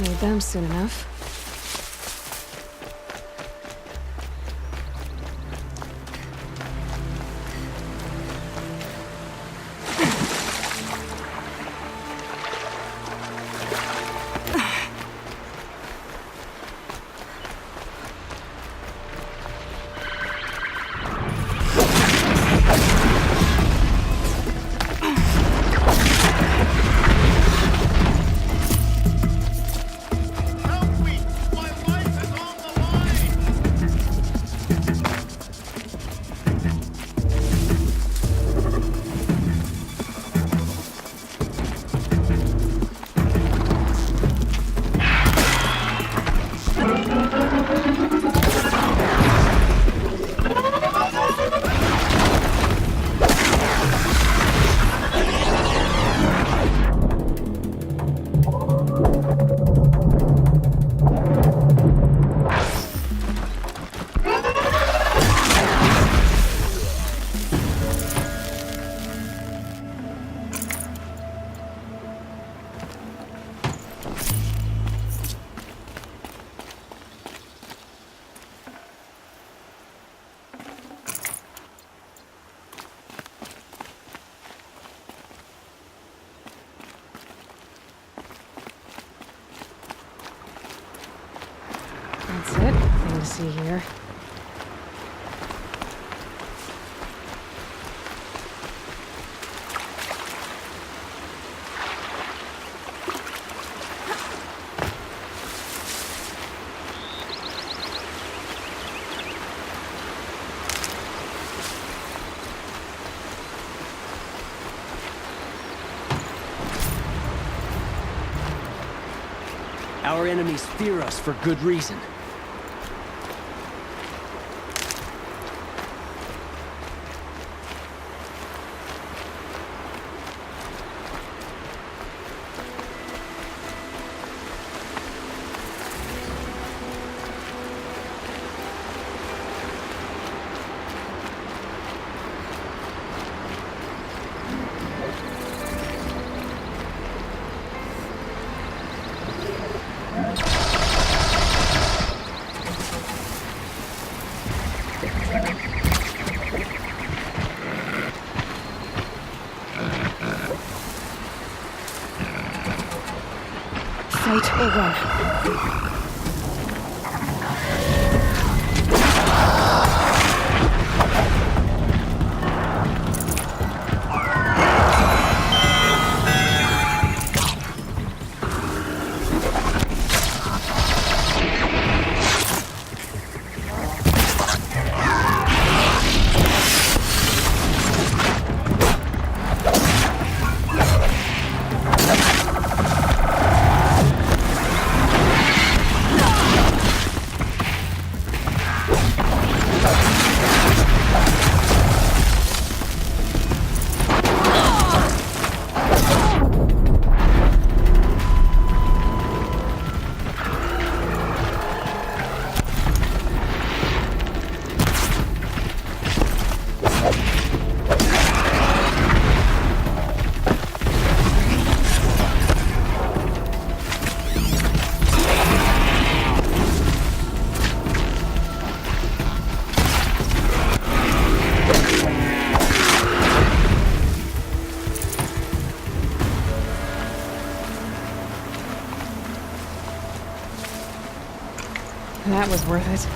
Need them soon enough. That's it. Nothing to see here. Our enemies fear us for good reason. Fight or run. That was worth it.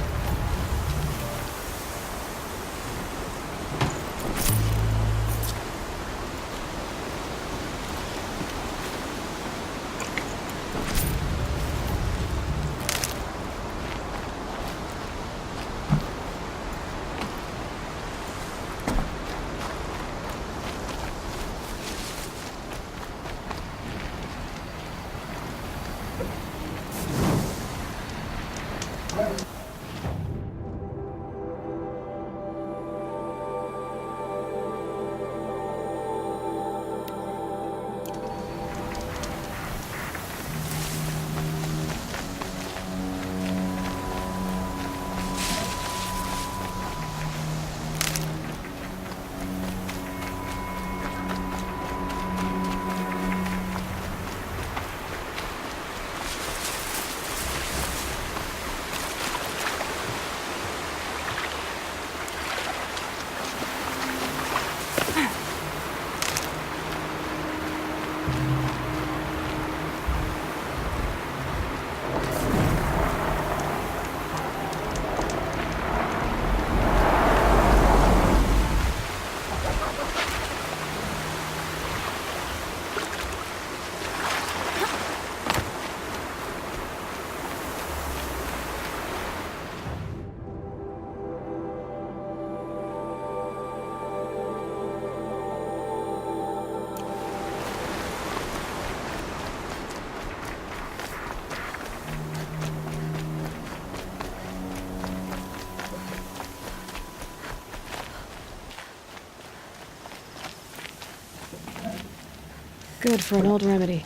Good for an old remedy.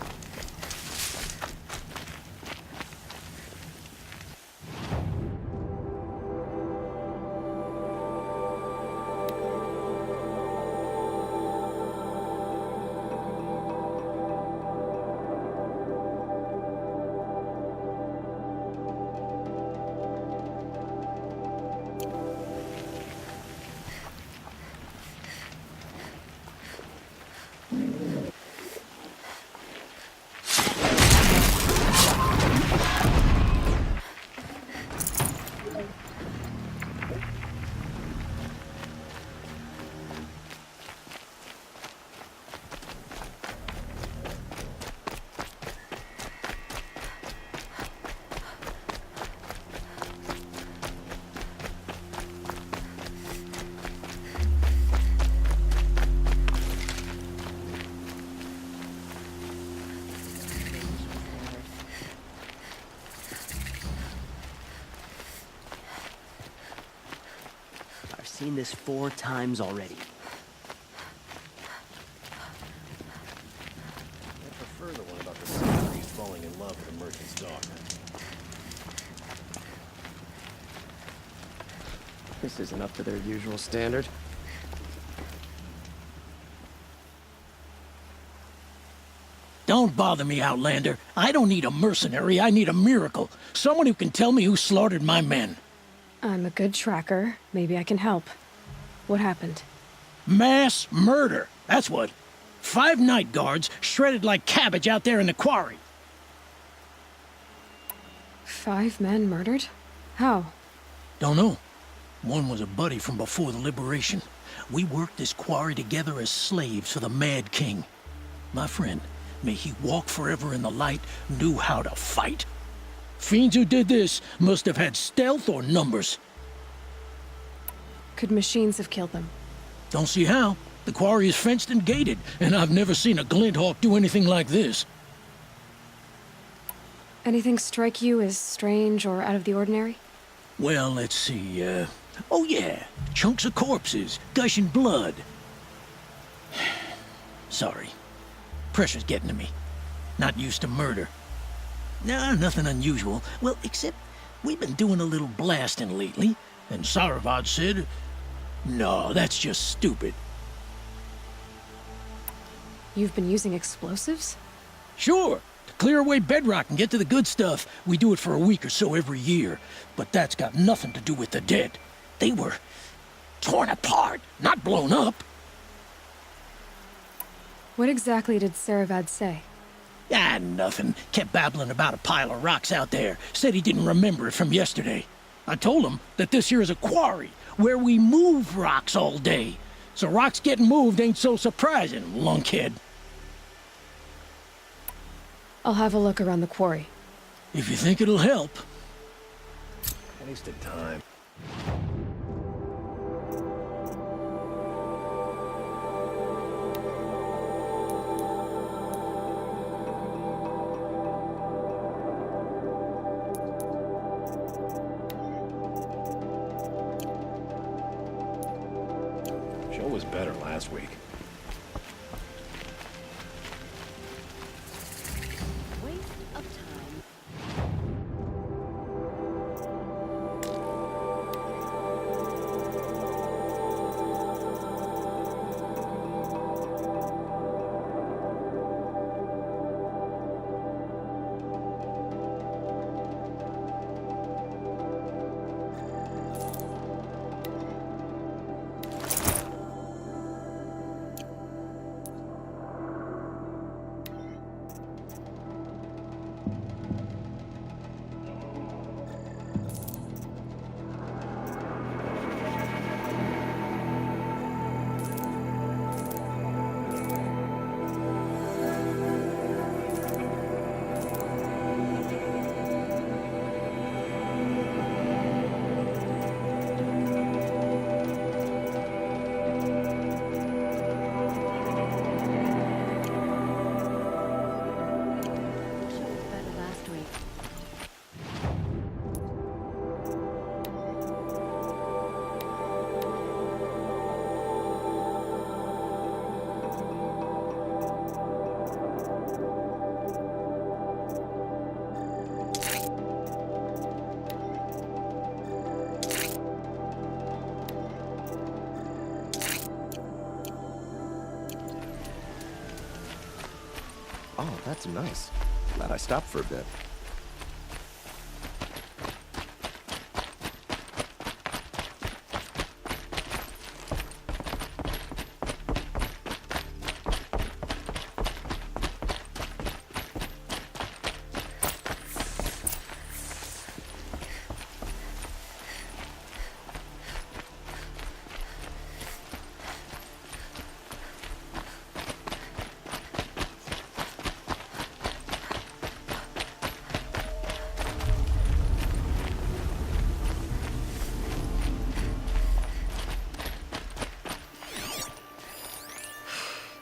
I've seen this 4 times already. I prefer the one about the celebrities falling in love with a merchant's daughter. This isn't up to their usual standard. Don't bother me, Outlander. I don't need a mercenary, I need a miracle. Someone who can tell me who slaughtered my men. I'm a good tracker. Maybe I can help. What happened? Mass murder, that's what. 5 night guards shredded like cabbage out there in the quarry. 5 men murdered? How? Don't know. One was a buddy from before the liberation. We worked this quarry together as slaves for the Mad King. My friend, may he walk forever in the light, knew how to fight. Fiends who did this must have had stealth or numbers. Could machines have killed them? Don't see how. The quarry is fenced and gated, and I've never seen a glint hawk do anything like this. Anything strike you as strange or out of the ordinary? Well, let's see, oh yeah, chunks of corpses, gushing blood. Sorry. Pressure's getting to me. Not used to murder. Nah, nothing unusual. Well, except we've been doing a little blasting lately, and Saravad said, no, that's just stupid. You've been using explosives? Sure, to clear away bedrock and get to the good stuff, we do it for a week or so every year. But that's got nothing to do with the dead. They were torn apart, not blown up. What exactly did Saravad say? Ah, nothing. Kept babbling about a pile of rocks out there. Said he didn't remember it from yesterday. I told him that this here is a quarry, where we move rocks all day. So rocks getting moved ain't so surprising, lunkhead. I'll have a look around the quarry. If you think it'll help. Wasted time. Show was better last week. Waste of time. Oh, that's nice. Glad I stopped for a bit.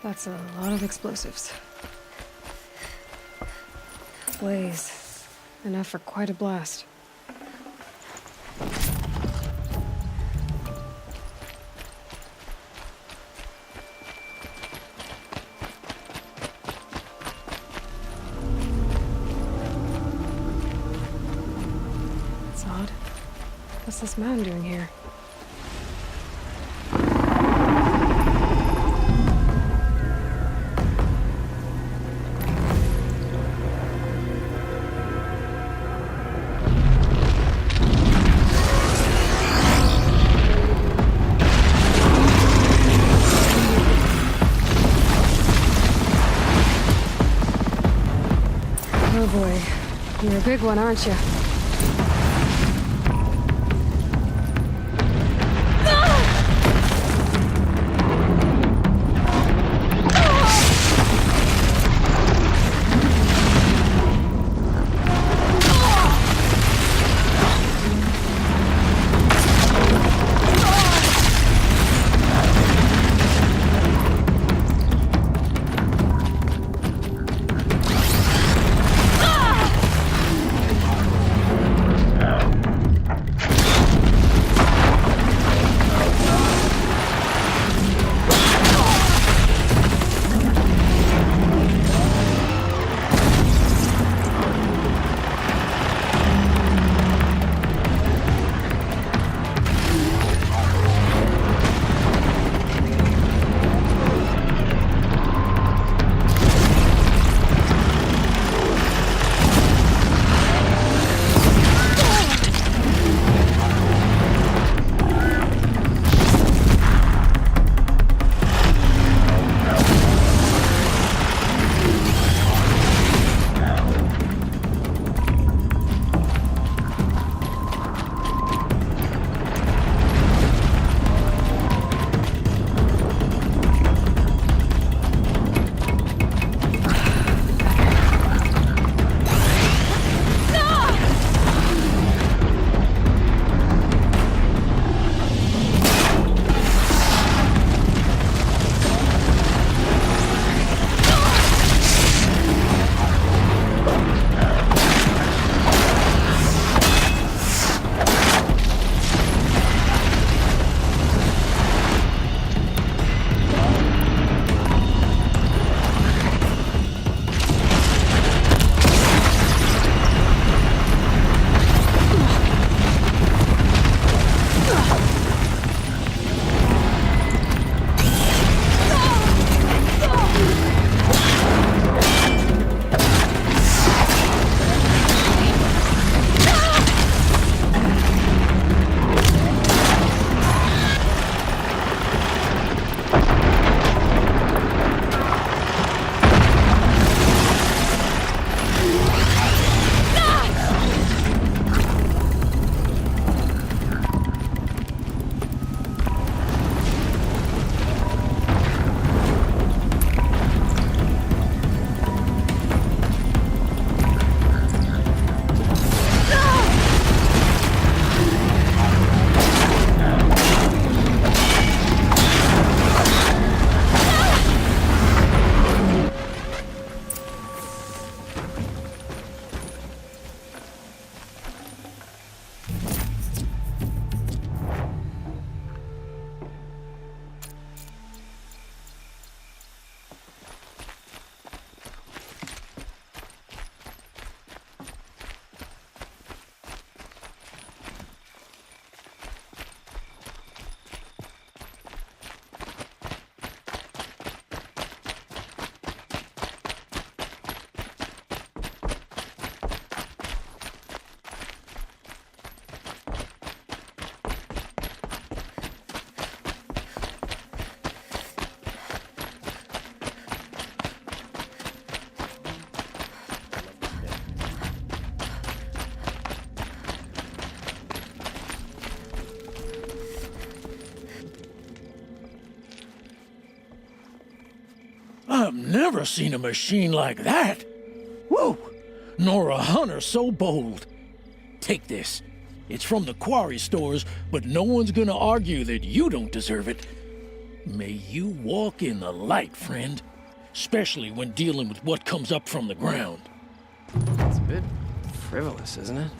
That's a lot of explosives. Blaze. Enough for quite a blast. That's odd. What's this man doing here? Oh boy, you're a big one, aren't you? I've never seen a machine like that. Whoa! Nor a hunter so bold. Take this. It's from the quarry stores, but no one's gonna argue that you don't deserve it. May you walk in the light, friend. Especially when dealing with what comes up from the ground. It's a bit frivolous, isn't it?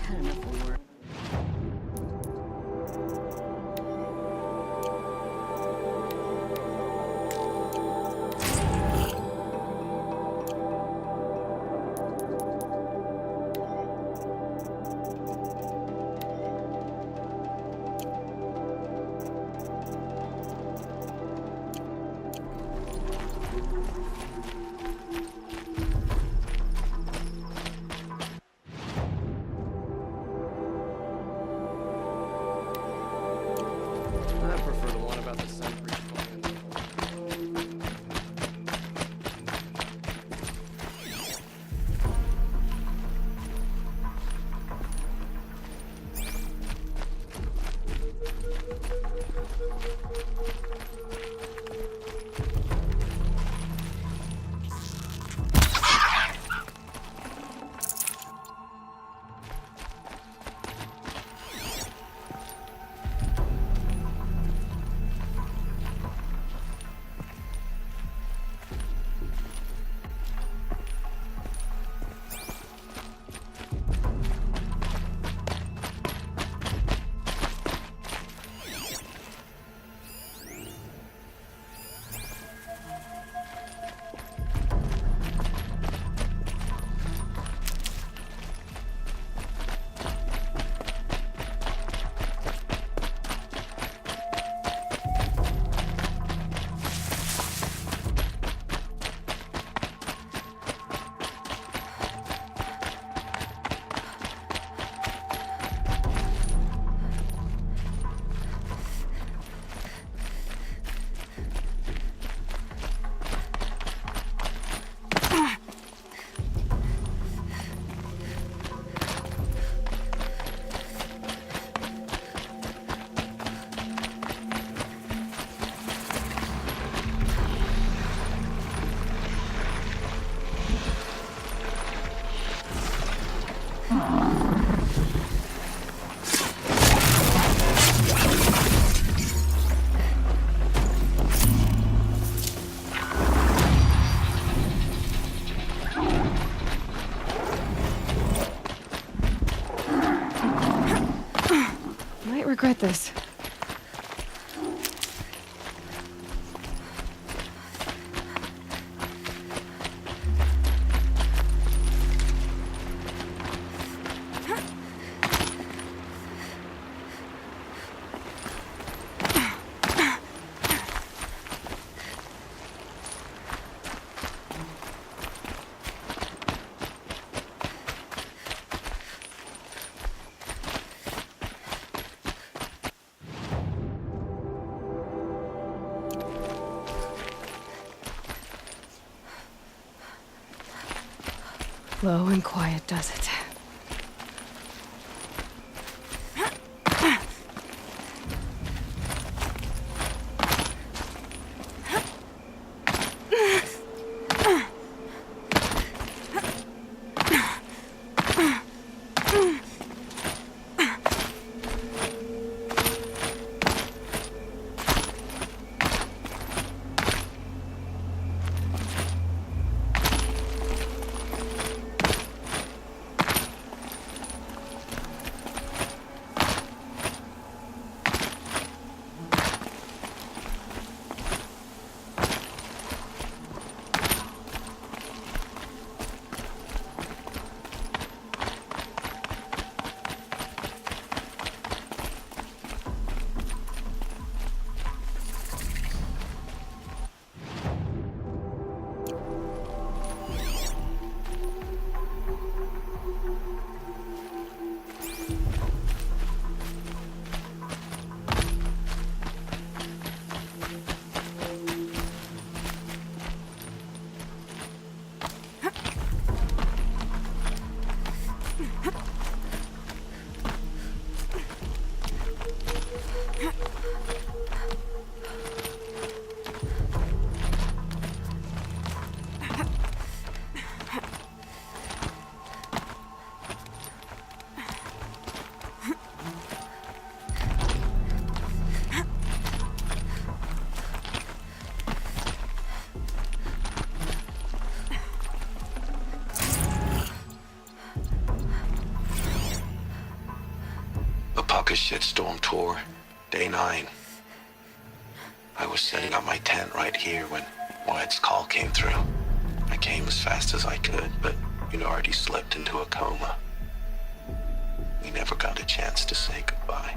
Had enough of work. I prefer the one about the sun falling in the Might regret this. Low and quiet does it. Apaka's shitstorm tour, day 9. I was setting up my tent right here when Wyatt's call came through. I came as fast as I could, but you'd already slipped into a coma. We never got a chance to say goodbye.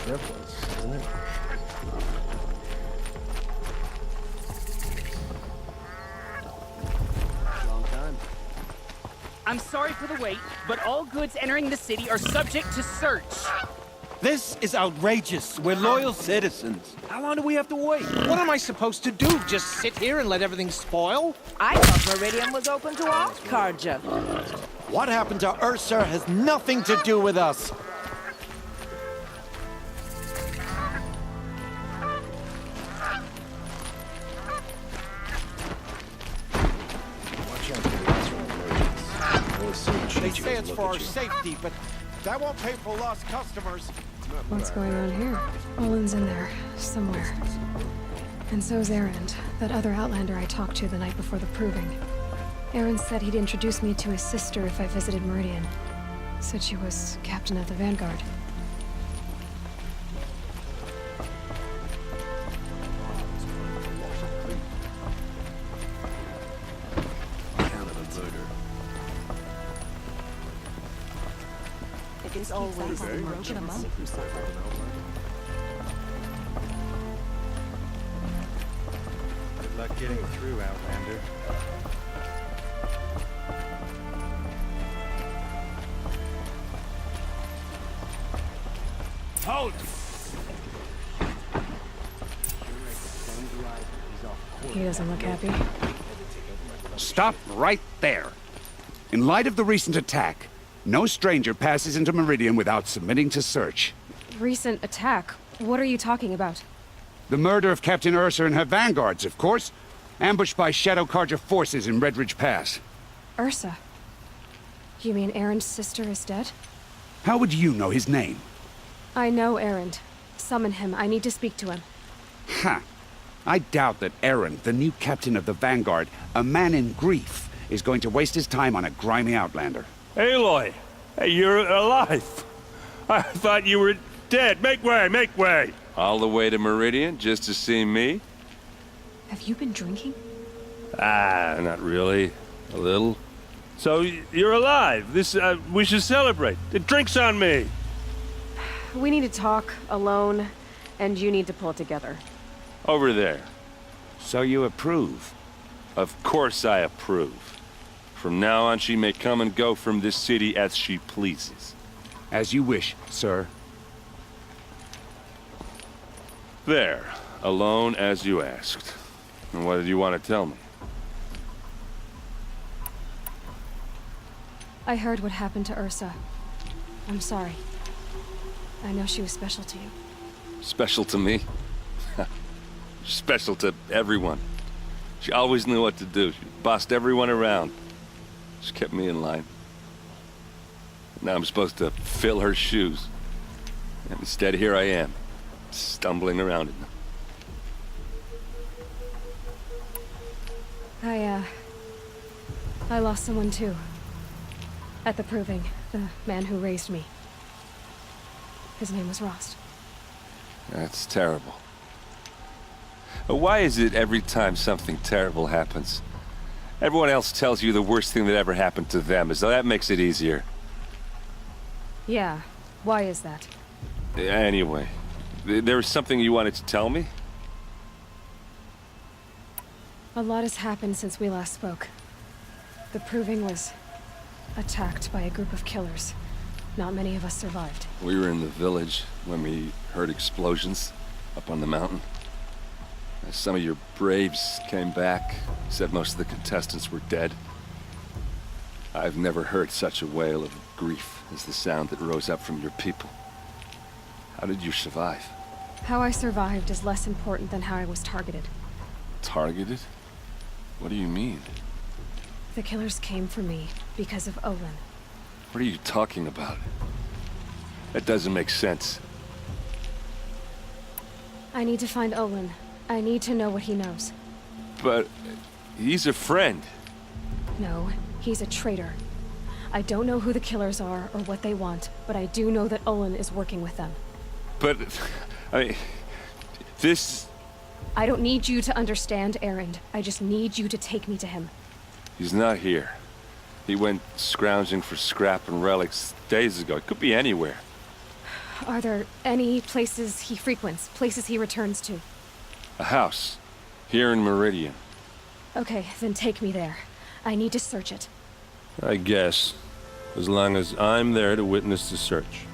Triplets, isn't it? Long time. I'm sorry for the wait, but all goods entering the city are subject to search. This is outrageous. We're loyal citizens. How long do we have to wait? What am I supposed to do? Just sit here and let everything spoil? I thought Meridian was open to all Carja. What happened to Ursa has nothing to do with us. Watch out for the restaurant merchants. Always seem They cheeky say to it's look for our at you. safety, but that won't pay for lost customers. What's going on here? Olin's in there, somewhere. And so's Erend, that other Outlander I talked to the night before the proving. Erend said he'd introduce me to his sister if I visited Meridian. Said she was captain of the Vanguard. Count of a murder. It's always the merchants who suffer. Good luck getting through, Outlander. Hold! He doesn't look happy. Stop right there. In light of the recent attack, no stranger passes into Meridian without submitting to search. Recent attack? What are you talking about? The murder of Captain Ursa and her vanguards, of course. Ambushed by Shadow Carja forces in Redridge Pass. Ursa? You mean Erend's sister is dead? How would you know his name? I know Erend. Summon him. I need to speak to him. Ha! I doubt that Erend, the new captain of the Vanguard, a man in grief, is going to waste his time on a grimy outlander. Aloy! Hey, you're alive! I thought you were dead. Make way, make way! All the way to Meridian just to see me? Have you been drinking? Ah, not really. A little. So, you're alive. We should celebrate. The drink's on me! We need to talk, alone, and you need to pull it together. Over there. So you approve? Of course I approve. From now on, she may come and go from this city as she pleases. As you wish, sir. There. Alone as you asked. And what did you want to tell me? I heard what happened to Ursa. I'm sorry. I know she was special to you. Special to me? Special to everyone. She always knew what to do. She bossed everyone around. She kept me in line. Now I'm supposed to fill her shoes. And instead, here I am, stumbling around in them. I lost someone too. At the proving, the man who raised me. His name was Rost. That's terrible. Why is it every time something terrible happens, everyone else tells you the worst thing that ever happened to them, as though that makes it easier? Yeah, why is that? Anyway, there was something you wanted to tell me? A lot has happened since we last spoke. The proving was attacked by a group of killers. Not many of us survived. We were in the village when we heard explosions up on the mountain. Some of your braves came back, said most of the contestants were dead. I've never heard such a wail of grief as the sound that rose up from your people. How did you survive? How I survived is less important than how I was targeted. Targeted? What do you mean? The killers came for me because of Olin. What are you talking about? That doesn't make sense. I need to find Olin. I need to know what he knows. But he's a friend. No, he's a traitor. I don't know who the killers are or what they want, but I do know that Olin is working with them. But, I mean, this... I don't need you to understand, Erend. I just need you to take me to him. He's not here. He went scrounging for scrap and relics days ago. It could be anywhere. Are there any places he frequents, places he returns to? A house. Here in Meridian. Okay, then take me there. I need to search it. I guess. As long as I'm there to witness the search.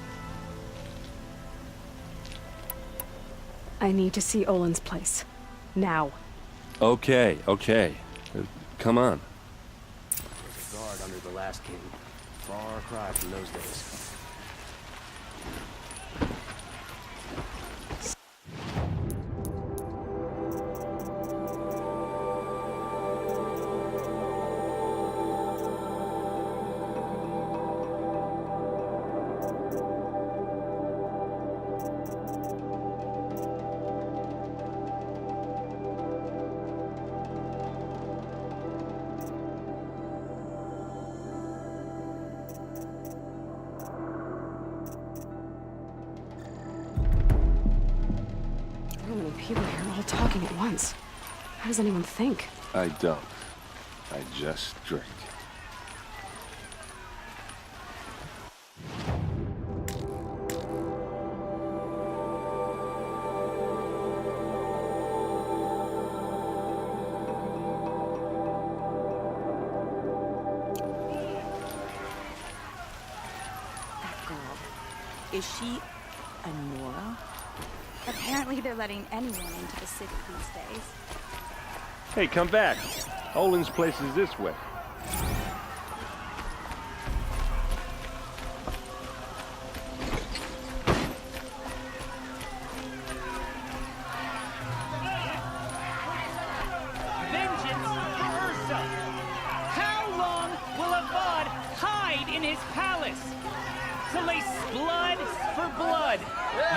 I need to see Olin's place. Now. Okay. Come on. There's a guard under the last king. Far cry from those days. People here all talking at once. How does anyone think? I don't. I just drink. That girl. Is she a Nora? Apparently they're letting anyone into the city these days. Hey, come back. Olin's place is this way. Vengeance for Ursa! How long will Avad hide in his palace? To lay blood for blood.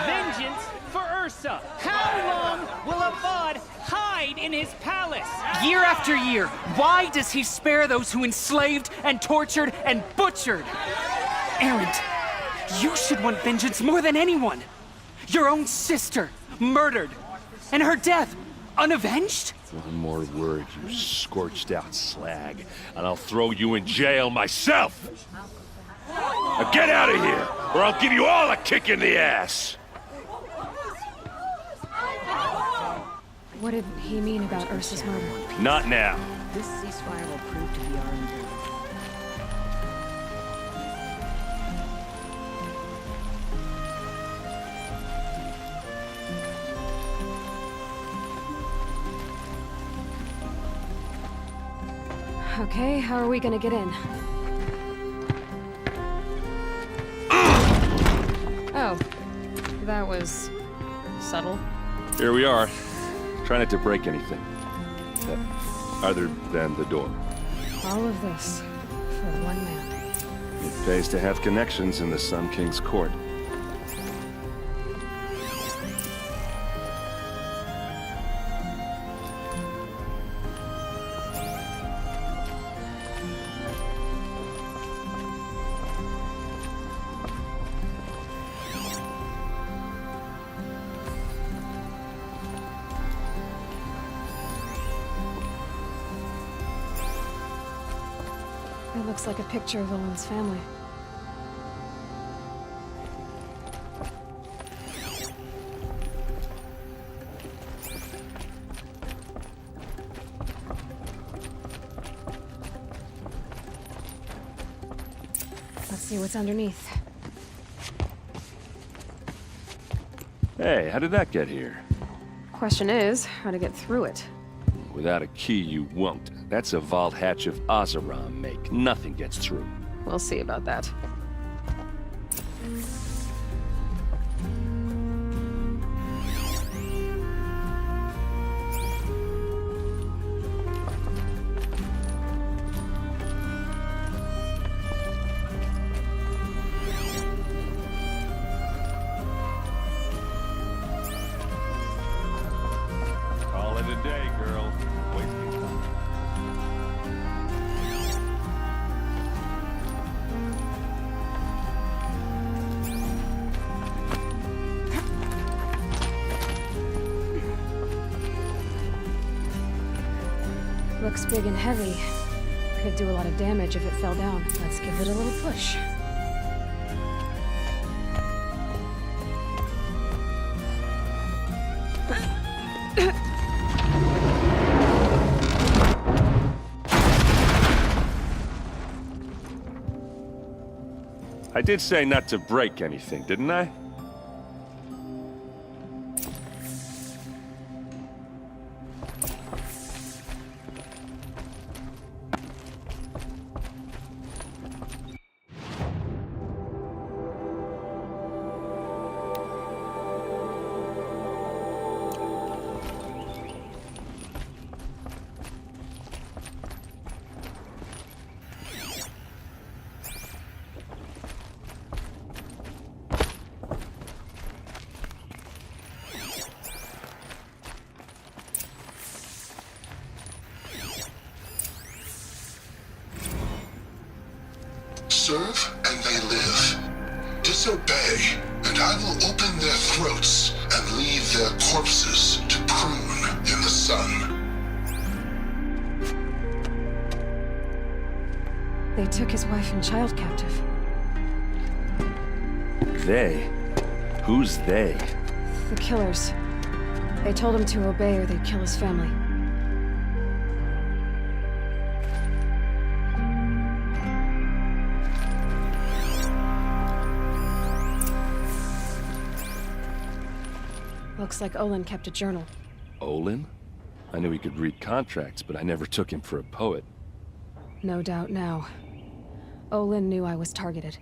Vengeance for Ursa. How long will Avad hide in his palace? Year after year, why does he spare those who enslaved and tortured and butchered? Erend, you should want vengeance more than anyone. Your own sister, murdered, and her death, unavenged? One more word, you scorched out slag, and I'll throw you in jail myself! Now get out of here, or I'll give you all a kick in the ass! What did he mean about Ursa's murder? Not now. This ceasefire will prove to be our undoing. Okay, how are we gonna get in? Oh, that was subtle. Here we are. Try not to break anything. Other than the door. All of this for one man. It pays to have connections in the Sun King's court. It looks like a picture of Owen's family. Let's see what's underneath. Hey, how did that get here? Question is, how to get through it. Without a key, you won't. That's a vault hatch of Oseram make. Nothing gets through. We'll see about that. Call it a day, girl. Wasting time. Looks big and heavy. Could do a lot of damage if it fell down. Let's give it a little push. I did say not to break anything, didn't I? Serve and they live. Disobey, and I will open their throats and leave their corpses to prune in the sun. They took his wife and child captive. They? Who's they? The killers. They told him to obey or they'd kill his family. Looks like Olin kept a journal. Olin? I knew he could read contracts, but I never took him for a poet. No doubt now. Olin knew I was targeted.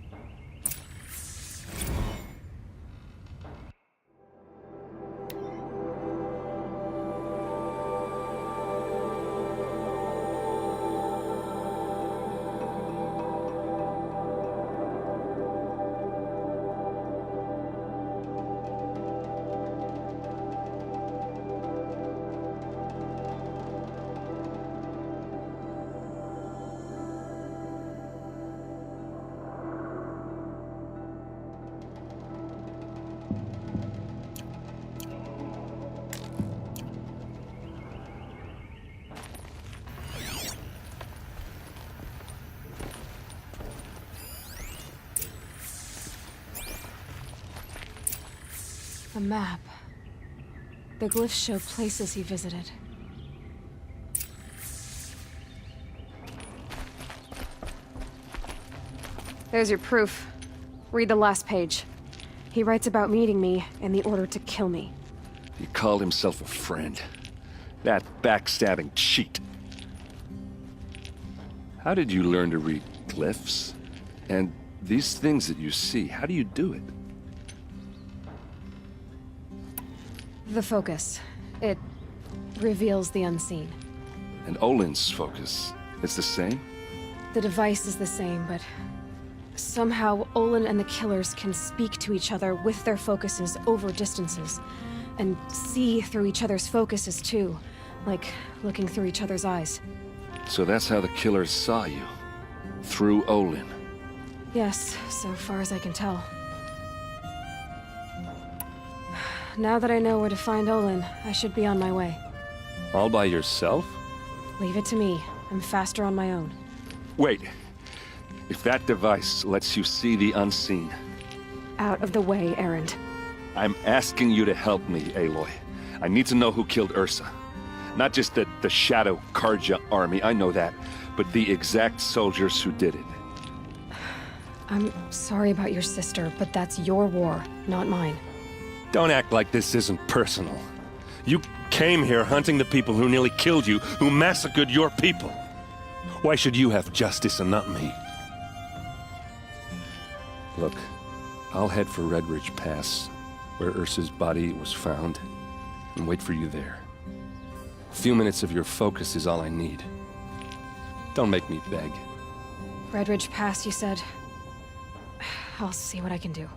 A map. The glyphs show places he visited. There's your proof. Read the last page. He writes about meeting me and the order to kill me. He called himself a friend. That backstabbing cheat. How did you learn to read glyphs? And these things that you see, how do you do it? The focus. It reveals the unseen. And Olin's focus, it's the same? The device is the same, but somehow Olin and the killers can speak to each other with their focuses over distances, and see through each other's focuses too, like looking through each other's eyes. So that's how the killers saw you? Through Olin? Yes, so far as I can tell. Now that I know where to find Olin, I should be on my way. All by yourself? Leave it to me. I'm faster on my own. Wait. If that device lets you see the unseen... Out of the way, Erend. I'm asking you to help me, Aloy. I need to know who killed Ursa. Not just the Shadow Carja army, I know that, but the exact soldiers who did it. I'm sorry about your sister, but that's your war, not mine. Don't act like this isn't personal. You came here hunting the people who nearly killed you, who massacred your people. Why should you have justice and not me? Look, I'll head for Red Ridge Pass, where Ursa's body was found, and wait for you there. A few minutes of your focus is all I need. Don't make me beg. Red Ridge Pass, you said? I'll see what I can do.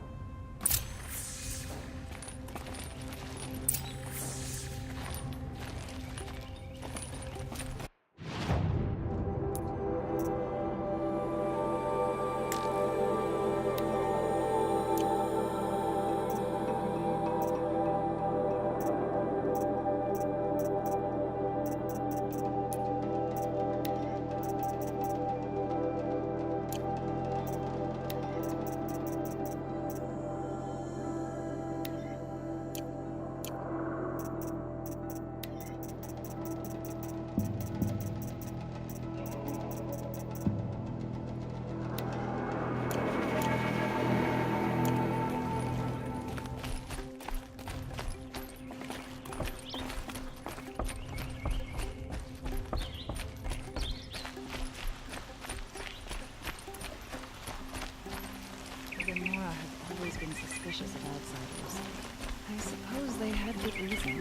Suspicious of outsiders. I suppose they had good reason.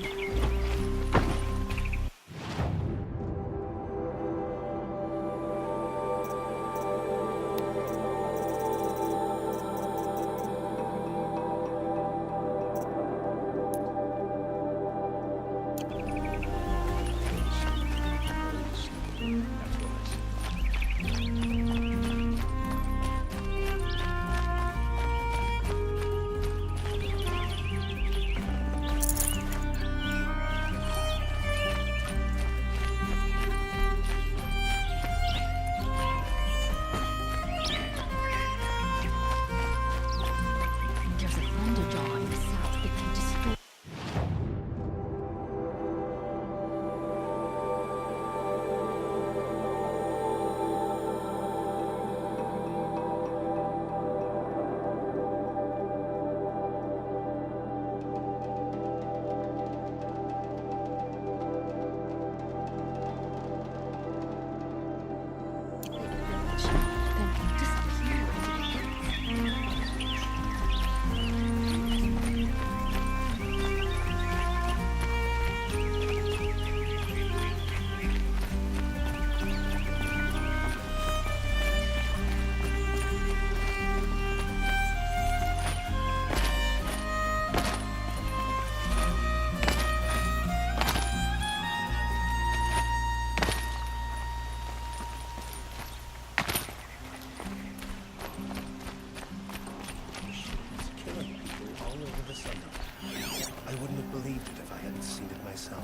I wouldn't have believed it if I hadn't seen it myself.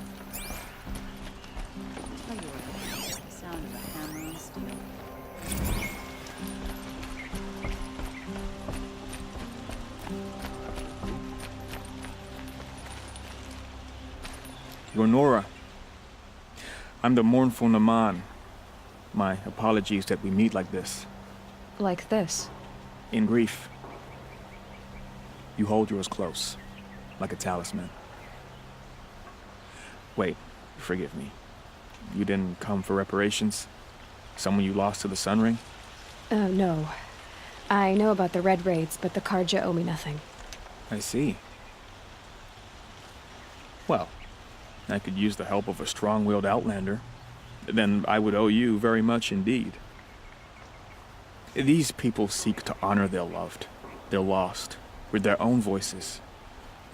Tell you what, the sound of a hammer on steel. You're Nora. I'm the mournful Naman. My apologies that we meet like this. Like this? In grief. You hold yours close, like a talisman. Wait, forgive me. You didn't come for reparations? Someone you lost to the Sun Ring? No. I know about the Red Raids, but the Carja owe me nothing. I see. Well, I could use the help of a strong-willed outlander. then I would owe you very much indeed. These people seek to honor their loved, their lost, with their own voices,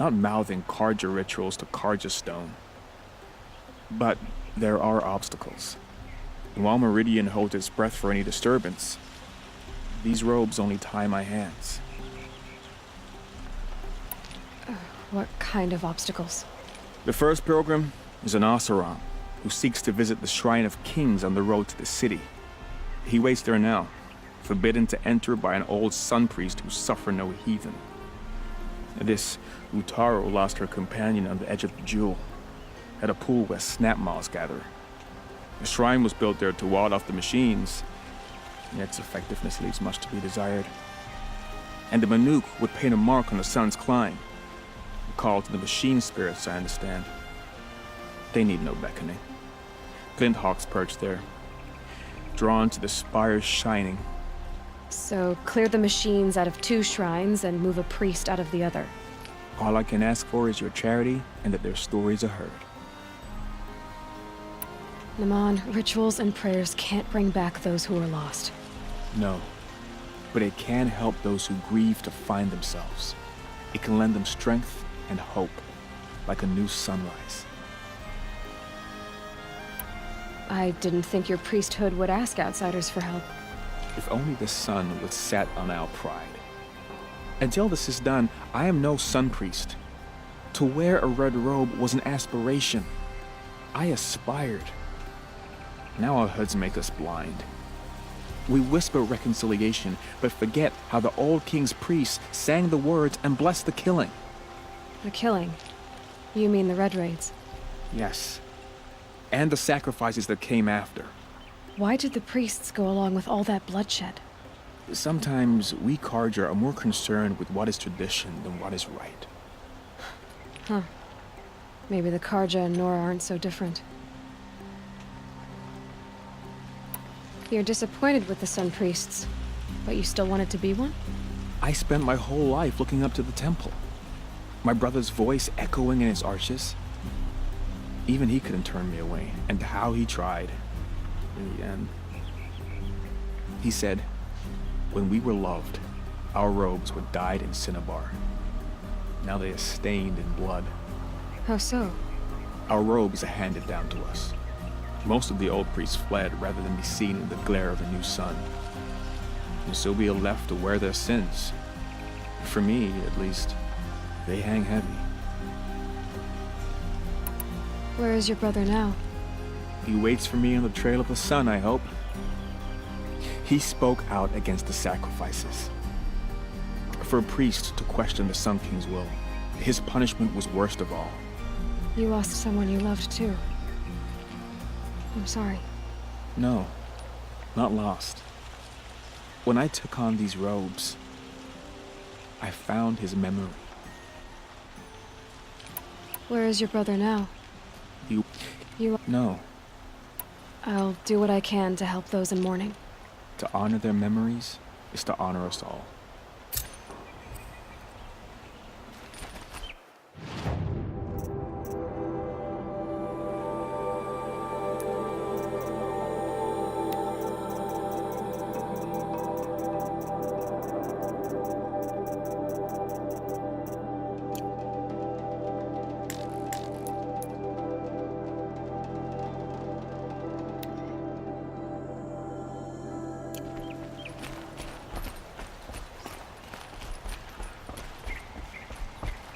not mouthing Carja rituals to Carja stone. But there are obstacles. And while Meridian holds its breath for any disturbance, these robes only tie my hands. What kind of obstacles? The first pilgrim is an Oseram who seeks to visit the Shrine of Kings on the road to the city. He waits there now, forbidden to enter by an old sun priest who suffer no heathen. This Utaro lost her companion on the edge of the jewel, at a pool where snap moths gather. The shrine was built there to ward off the machines, yet its effectiveness leaves much to be desired. And the Manuk would paint a mark on the sun's climb, a call to the machine spirits, I understand. They need no beckoning. Glint hawks perch there, drawn to the spire's shining. So, clear the machines out of 2 shrines and move a priest out of the other. All I can ask for is your charity and that their stories are heard. Naman, rituals and prayers can't bring back those who are lost. No, but it can help those who grieve to find themselves. It can lend them strength and hope, like a new sunrise. I didn't think your priesthood would ask outsiders for help. If only the sun would set on our pride. Until this is done, I am no sun priest. To wear a red robe was an aspiration. I aspired. Now our hoods make us blind. We whisper reconciliation, but forget how the old king's priests sang the words and blessed the killing. The killing? You mean the Red Raids? Yes. And the sacrifices that came after. Why did the priests go along with all that bloodshed? Sometimes we Carja are more concerned with what is tradition than what is right. Huh. Maybe the Carja and Nora aren't so different. You're disappointed with the Sun Priests, but you still wanted to be one? I spent my whole life looking up to the temple. My brother's voice echoing in its arches. Even he couldn't turn me away, and how he tried. In the end, he said, when we were loved, our robes were dyed in cinnabar. Now they are stained in blood. How so? Our robes are handed down to us. Most of the old priests fled rather than be seen in the glare of a new sun. And so we are left to wear their sins. For me, at least, they hang heavy. Where is your brother now? He waits for me on the trail of the sun, I hope. He spoke out against the sacrifices. For a priest to question the Sun King's will, his punishment was worst of all. You lost someone you loved too. I'm sorry. No, not lost. When I took on these robes, I found his memory. Where is your brother now? You... No. I'll do what I can to help those in mourning. To honor their memories is to honor us all.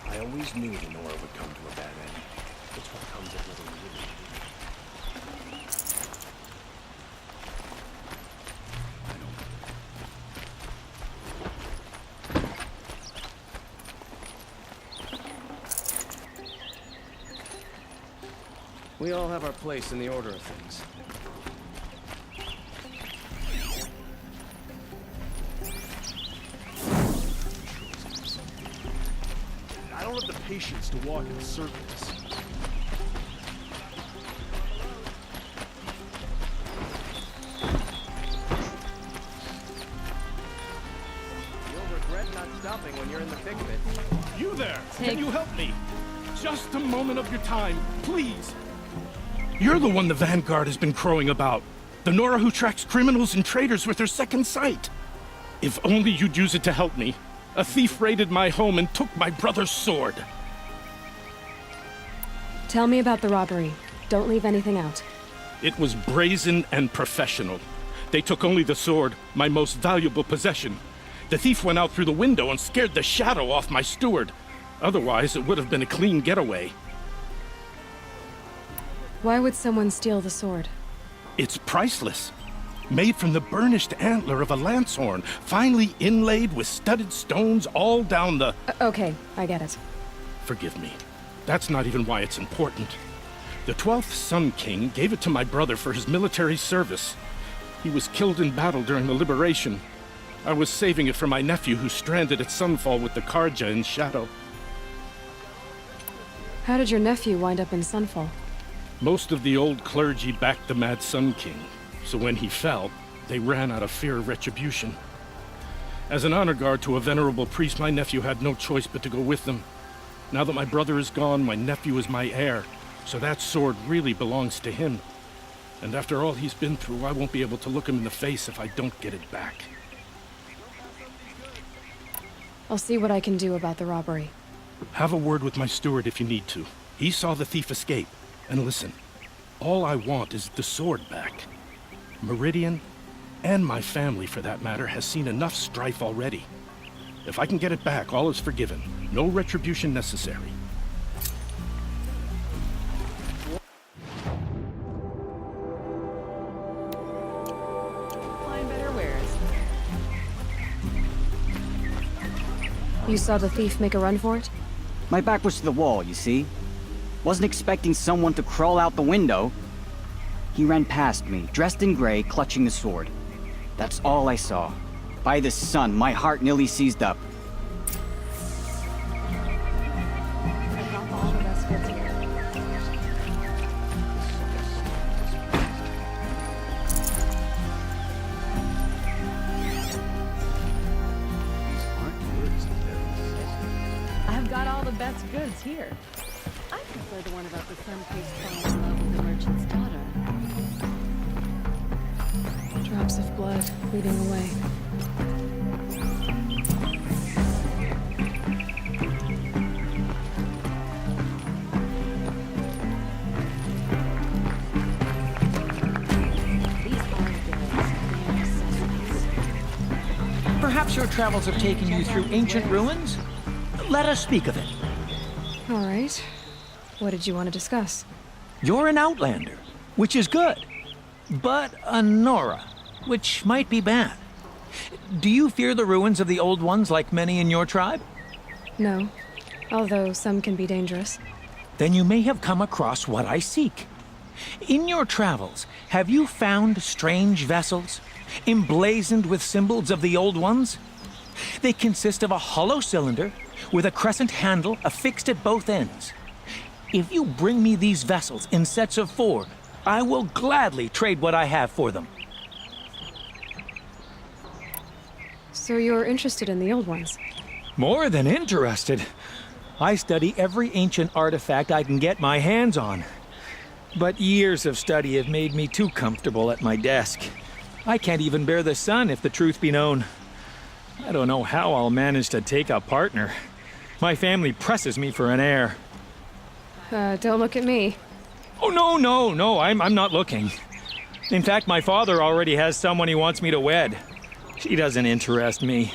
I always knew the Nora would come to a bad end. It's what comes of living really. We all have our place in the order of things. I don't have the patience to walk in circles. You'll regret not stopping when you're in the thick of it. You there! Can you help me? Just a moment of your time, please! You're the one the Vanguard has been crowing about. The Nora who tracks criminals and traitors with her second sight. If only you'd use it to help me. A thief raided my home and took my brother's sword. Tell me about the robbery. Don't leave anything out. It was brazen and professional. They took only the sword, my most valuable possession. The thief went out through the window and scared the shadow off my steward. Otherwise, it would have been a clean getaway. Why would someone steal the sword? It's priceless. Made from the burnished antler of a lancehorn, finely inlaid with studded stones all down the... Okay, I get it. Forgive me. That's not even why it's important. The 12th Sun King gave it to my brother for his military service. He was killed in battle during the Liberation. I was saving it for my nephew who's stranded at Sunfall with the Carja in shadow. How did your nephew wind up in Sunfall? Most of the old clergy backed the Mad Sun King, so when he fell, they ran out of fear of retribution. As an honor guard to a venerable priest, my nephew had no choice but to go with them. Now that my brother is gone, my nephew is my heir, so that sword really belongs to him. And after all he's been through, I won't be able to look him in the face if I don't get it back. I'll see what I can do about the robbery. Have a word with my steward if you need to. He saw the thief escape. And listen, all I want is the sword back. Meridian, and my family for that matter, has seen enough strife already. If I can get it back, all is forgiven. No retribution necessary. Find better wares. You saw the thief make a run for it? My back was to the wall, you see? Wasn't expecting someone to crawl out the window. He ran past me, dressed in gray, clutching the sword. That's all I saw. By the sun, my heart nearly seized up. I've got all the best goods here. I prefer the one about the sun priest falling in love with the merchant's daughter. Drops of blood bleeding away. Perhaps your travels have taken you through ancient ruins? Let us speak of it. All right. What did you want to discuss? You're an outlander, which is good. But a Nora, which might be bad. Do you fear the ruins of the old ones like many in your tribe? No, although some can be dangerous. Then you may have come across what I seek. In your travels, have you found strange vessels, emblazoned with symbols of the old ones? They consist of a hollow cylinder with a crescent handle affixed at both ends. If you bring me these vessels in sets of 4, I will gladly trade what I have for them. So you're interested in the old ones? More than interested. I study every ancient artifact I can get my hands on. But years of study have made me too comfortable at my desk. I can't even bear the sun, if the truth be known. I don't know how I'll manage to take a partner. My family presses me for an heir. Don't look at me. Oh, no, I'm not looking. In fact, my father already has someone he wants me to wed. She doesn't interest me.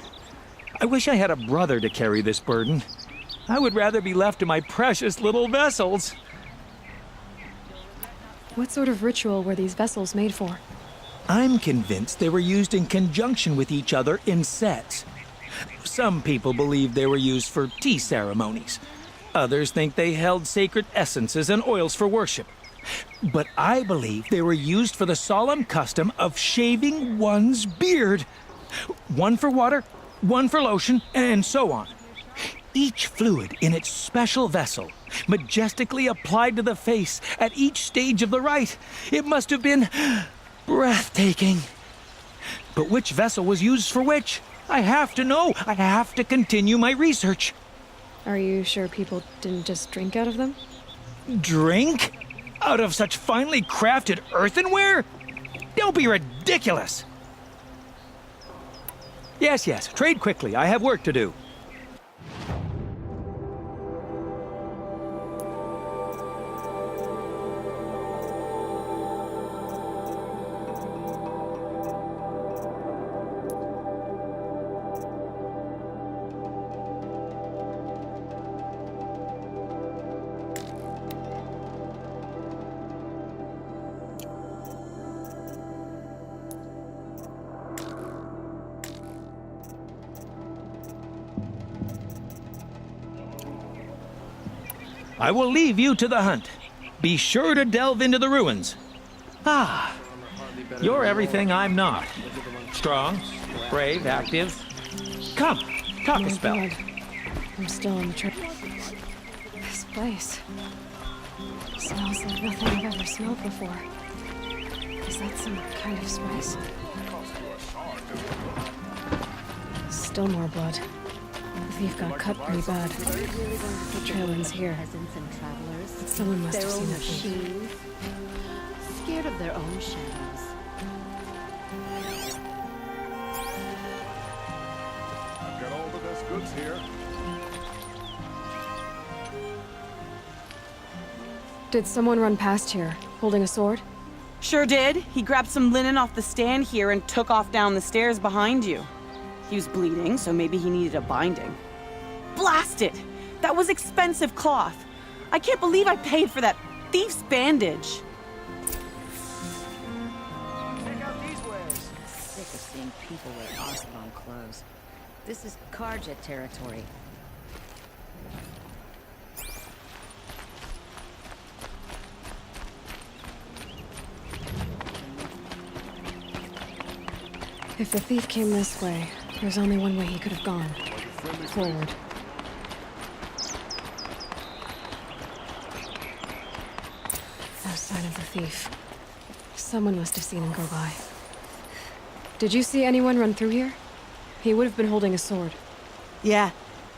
I wish I had a brother to carry this burden. I would rather be left to my precious little vessels. What sort of ritual were these vessels made for? I'm convinced they were used in conjunction with each other in sets. Some people believe they were used for tea ceremonies. Others think they held sacred essences and oils for worship. But I believe they were used for the solemn custom of shaving one's beard. One for water, one for lotion, and so on. Each fluid in its special vessel, majestically applied to the face at each stage of the rite. It must have been breathtaking. But which vessel was used for which? I have to know. I have to continue my research. Are you sure people didn't just drink out of them? Drink? Out of such finely crafted earthenware? Don't be ridiculous! Yes, trade quickly. I have work to do. I will leave you to the hunt. Be sure to delve into the ruins. Ah, you're everything I'm not. Strong, brave, active. Come, talk a spell. God. I'm still on the trip. This place smells like nothing I've ever smelled before. Is that some kind of spice? Still more blood. The thief got cut pretty bad. The trail ends here. Peasants and travelers. Someone must have their seen own that thief. machines. Scared of their own shadows. I've got all the best goods here. Did someone run past here, holding a sword? Sure did. He grabbed some linen off the stand here and took off down the stairs behind you. He was bleeding, so maybe he needed a binding. Blast it! That was expensive cloth. I can't believe I paid for that thief's bandage. Check out these wares. Sick of seeing people wear Osborne clothes. This is Carja territory. If the thief came this way, there's only one way he could have gone. Forward. No sign of the thief. Someone must have seen him go by. Did you see anyone run through here? He would have been holding a sword. Yeah.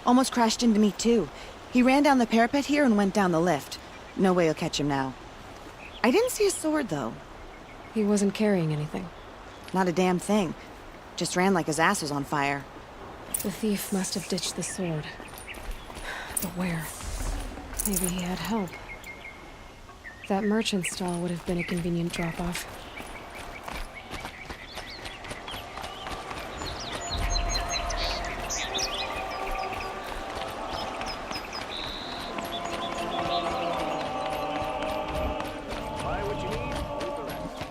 Almost crashed into me, too. He ran down the parapet here and went down the lift. No way you'll catch him now. I didn't see a sword, though. He wasn't carrying anything. Not a damn thing. Just ran like his ass was on fire. The thief must have ditched the sword. But where? Maybe he had help. That merchant stall would have been a convenient drop-off. Buy what you need, leave the rest.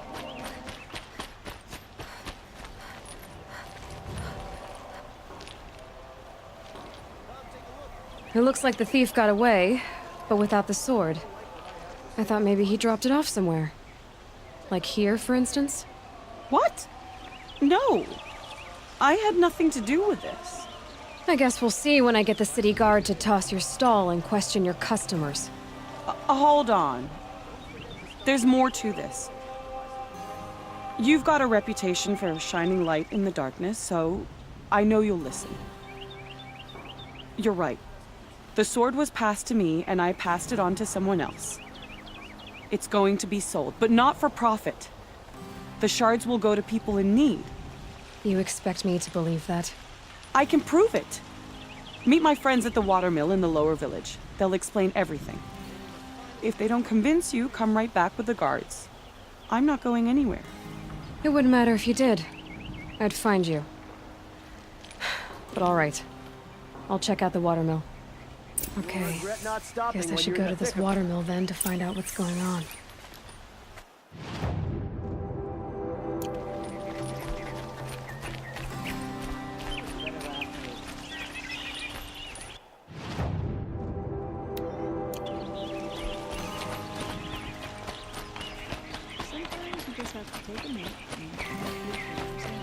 It looks like the thief got away, but without the sword. I thought maybe he dropped it off somewhere. Like here, for instance? What? No. I had nothing to do with this. I guess we'll see when I get the city guard to toss your stall and question your customers. Hold on. There's more to this. You've got a reputation for shining light in the darkness, so I know you'll listen. You're right. The sword was passed to me, and I passed it on to someone else. It's going to be sold, but not for profit. The shards will go to people in need. You expect me to believe that? I can prove it. Meet my friends at the watermill in the lower village. They'll explain everything. If they don't convince you, come right back with the guards. I'm not going anywhere. It wouldn't matter if you did. I'd find you. But all right. I'll check out the watermill. Okay. Regret not stopping Guess I when should you're go in to the this thick of it. watermill then to find out what's going on. Sometimes you just have to take a minute and